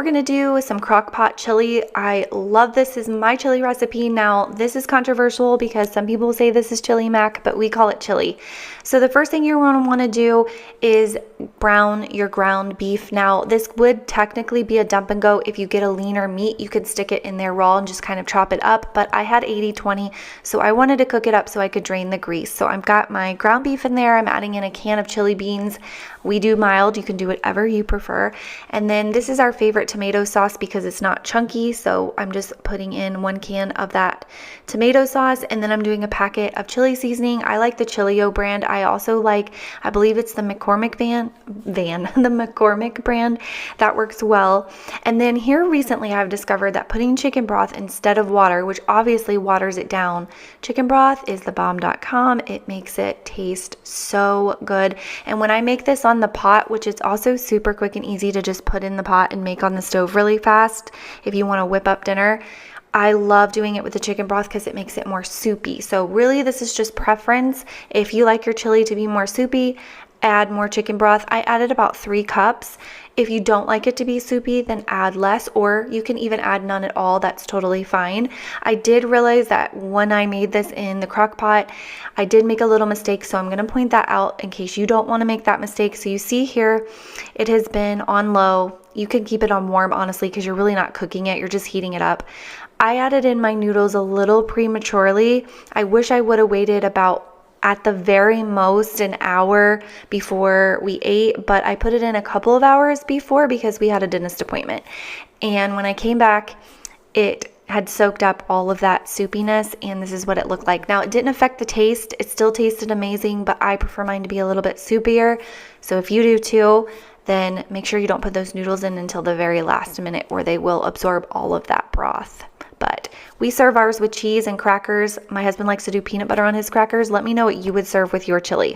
gonna do some Crockpot chili. I love this. This is my chili recipe. Now, this is controversial because some people say this is chili mac, but we call it chili. So the first thing you're gonna wanna do is brown your ground beef. Now, this would technically be a dump and go. If you get a leaner meat, you could stick it in there raw and just kind of chop it up, but I had 80-20, so I wanted to cook it up so I could drain the grease. So I've got my ground beef in there. I'm adding in a can of chili beans. We do mild. You can do whatever you prefer. And then this is our favorite tomato sauce because it's not chunky, so I'm just putting in 1 can of that tomato sauce, and then I'm doing a packet of chili seasoning. I like the Chilio brand. I also like, I believe it's the McCormick the McCormick brand. That works well. And then here recently I've discovered that putting chicken broth instead of water, which obviously waters it down. Chicken broth is thebomb.com. It makes it taste so good. And when I make this on the pot, which is also super quick and easy to just put in the pot and make on the stove really fast if you want to whip up dinner, I love doing it with the chicken broth because it makes it more soupy. So really this is just preference. If you like your chili to be more soupy, add more chicken broth. I added about 3 cups. If you don't like it to be soupy, then add less, or you can even add none at all. That's totally fine. I did realize that when I made this in the crock pot, I did make a little mistake, so I'm going to point that out in case you don't want to make that mistake. So you see here, it has been on low. You can keep it on warm, honestly, because you're really not cooking it. You're just heating it up. I added in my noodles a little prematurely. I wish I would have waited about at the very most an hour before we ate, but I put it in a couple of hours before because we had a dentist appointment. And when I came back, it had soaked up all of that soupiness, and this is what it looked like. Now, it didn't affect the taste. It still tasted amazing, but I prefer mine to be a little bit soupier. So if you do too, then make sure you don't put those noodles in until the very last minute, or they will absorb all of that broth. But we serve ours with cheese and crackers. My husband likes to do peanut butter on his crackers. Let me know what you would serve with your chili.